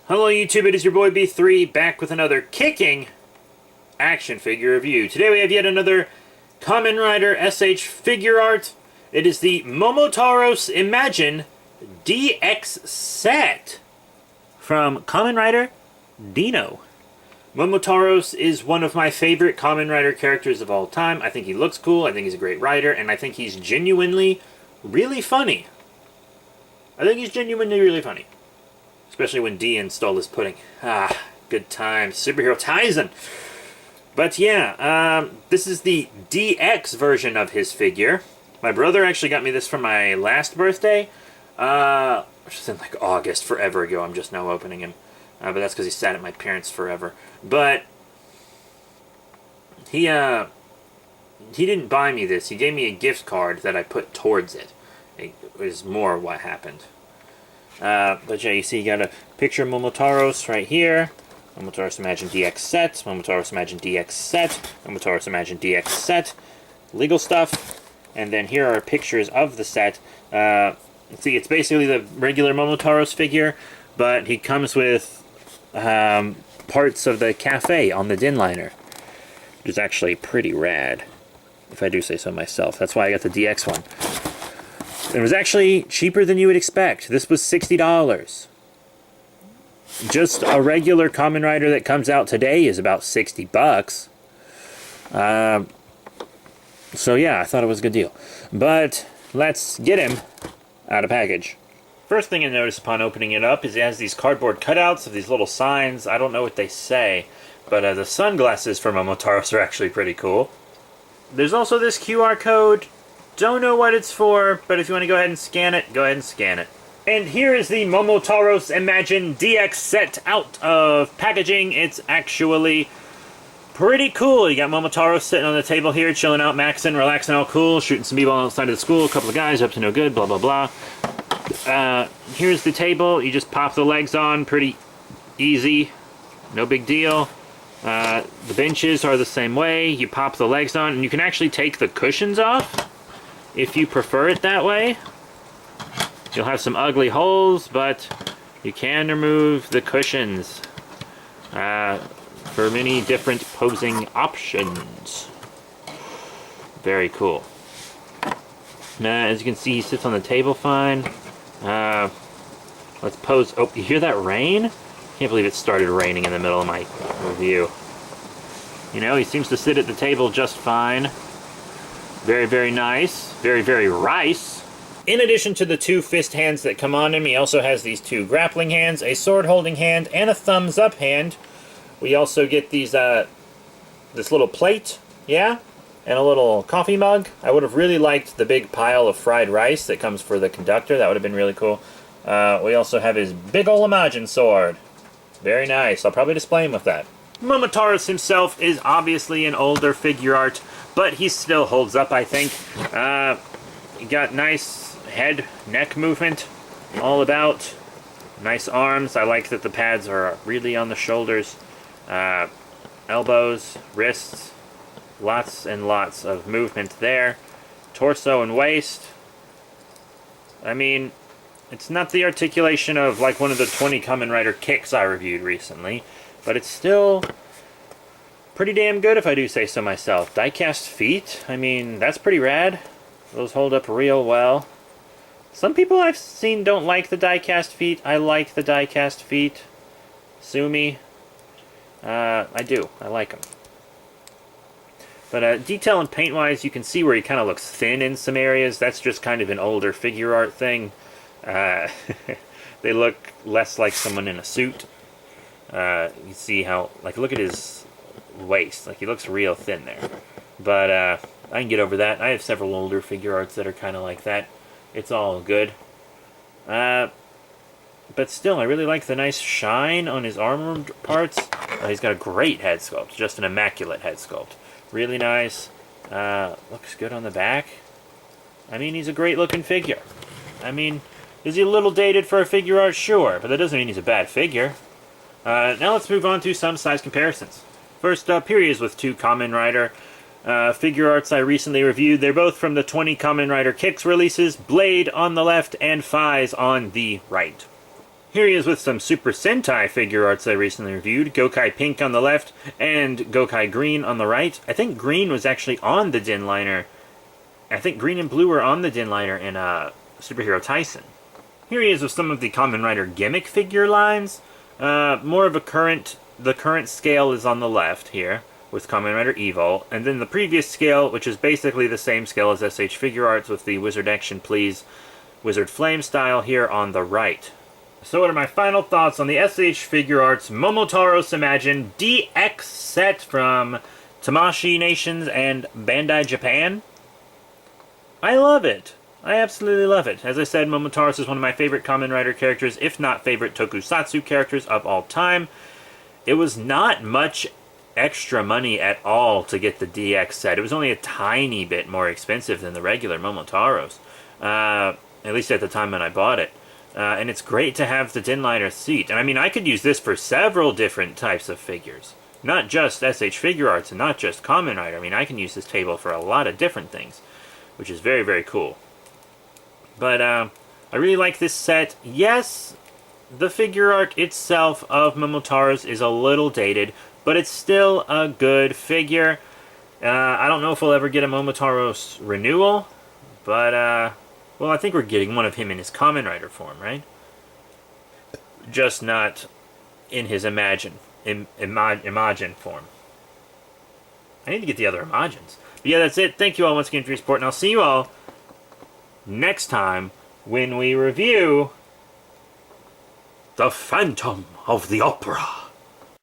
Hello YouTube, it is your boy B3 back with another kicking action figure review. Today we have yet another Kamen Rider SH figure art. It is the Momotaros Imagin DX set from Kamen Rider Dino. Momotaros is one of my favorite Kamen Rider characters of all time. I think he looks cool, I think he's a great writer, and I think he's genuinely really funny. Especially when D stole his pudding. Ah, good times. Superhero Tizen. But yeah, this is the DX version of his figure. My brother actually got me this for my last birthday. Which was in like August, forever ago. I'm just now opening him. But that's because he sat at my parents' forever. But he didn't buy me this. He gave me a gift card that I put towards it. It was more what happened. But yeah, you see you got a picture of Momotaros right here. Momotaros Imagin DX set, Momotaros Imagin DX set, Momotaros Imagin DX set, legal stuff, and then here are pictures of the set. See, it's basically the regular Momotaros figure, but he comes with parts of the cafe on the din liner, which is actually pretty rad, if I do say so myself. That's why I got the DX one. It was actually cheaper than you would expect. This was $60. Just a regular Kamen Rider that comes out today is about 60 bucks. So yeah, I thought it was a good deal. But let's get him out of package. First thing I noticed upon opening it up is it has these cardboard cutouts of these little signs. I don't know what they say, but the sunglasses for Momotaros are actually pretty cool. There's also this QR code. Don't know what it's for, but if you want to go ahead and scan it, go ahead and scan it. And here is the Momotaros Imagin DX set out of packaging. It's actually pretty cool. You got Momotaros sitting on the table here, chilling out, maxing, relaxing, all cool, shooting some b-ball outside of the school, a couple of guys up to no good, blah, blah, blah. Here's the table. You just pop the legs on, pretty easy, no big deal. The benches are the same way. You pop the legs on, and you can actually take the cushions off. If you prefer it that way. You'll have some ugly holes, but you can remove the cushions for many different posing options. Very cool. As you can see, he sits on the table fine. Let's pose. Oh, you hear that rain? Can't believe it started raining in the middle of my review. You know, he seems to sit at the table just fine. Very, very nice. Very, very rice. In addition to the two fist hands that come on him, he also has these two grappling hands, a sword-holding hand, and a thumbs-up hand. We also get these, this little plate, yeah, and a little coffee mug. I would have really liked the big pile of fried rice that comes for the conductor. That would have been really cool. We also have his big ol' Imagin sword. Very nice. I'll probably display him with that. Momotaros himself is obviously an older figure art, but he still holds up, I think. You got nice head, neck movement all about. Nice arms. I like that the pads are really on the shoulders. Elbows, wrists. Lots and lots of movement there. Torso and waist. I mean, it's not the articulation of like one of the 20 Kamen Rider kicks I reviewed recently, but it's still pretty damn good if I do say so myself. Die-cast feet, I mean, that's pretty rad. Those hold up real well. Some people I've seen don't like the die-cast feet. I like the die-cast feet. Sue me. I do. I like them. But detail and paint-wise, you can see where he kind of looks thin in some areas. That's just kind of an older figure art thing. They look less like someone in a suit. You see how, like, look at his waist. Like, he looks real thin there. But I can get over that. I have several older figure arts that are kind of like that. It's all good. But still, I really like the nice shine on his armor parts. He's got a great head sculpt. Just an immaculate head sculpt. Really nice. Looks good on the back. I mean, he's a great looking figure. I mean, is he a little dated for a figure art? Sure, but that doesn't mean he's a bad figure. Now let's move on to some size comparisons. First up, here he is with two Kamen Rider figure arts I recently reviewed. They're both from the 20 Kamen Rider Kicks releases, Blade on the left and Fies on the right. Here he is with some Super Sentai figure arts I recently reviewed. Gokai Pink on the left and Gokai Green on the right. I think Green was actually on the Din liner. I think Green and Blue were on the Din liner in Superhero Tyson. Here he is with some of the Kamen Rider gimmick figure lines. More of the current scale is on the left here with Kamen Rider Evil. And then the previous scale, which is basically the same scale as SH Figure Arts with the Wizard Action Please Wizard Flame style here on the right. So what are my final thoughts on the SH Figure Arts Momotaros Imagin DX set from Tamashii Nations and Bandai Japan? I love it. I absolutely love it. As I said, Momotaros is one of my favorite Kamen Rider characters, if not favorite tokusatsu characters of all time. It was not much extra money at all to get the DX set. It was only a tiny bit more expensive than the regular Momotaros. At least at the time when I bought it. And it's great to have the Din liner seat. And I mean, I could use this for several different types of figures. Not just SH Figure Arts and not just Kamen Rider. I mean, I can use this table for a lot of different things, which is very, very cool. But I really like this set. Yes, the figure art itself of Momotaros is a little dated, but it's still a good figure. I don't know if we'll ever get a Momotaros renewal, but well, I think we're getting one of him in his Kamen Rider form, right? Just not in his Imagin form. I need to get the other Imagins. But yeah, that's it. Thank you all once again for your support, and I'll see you all next time when we review The Phantom of the Opera.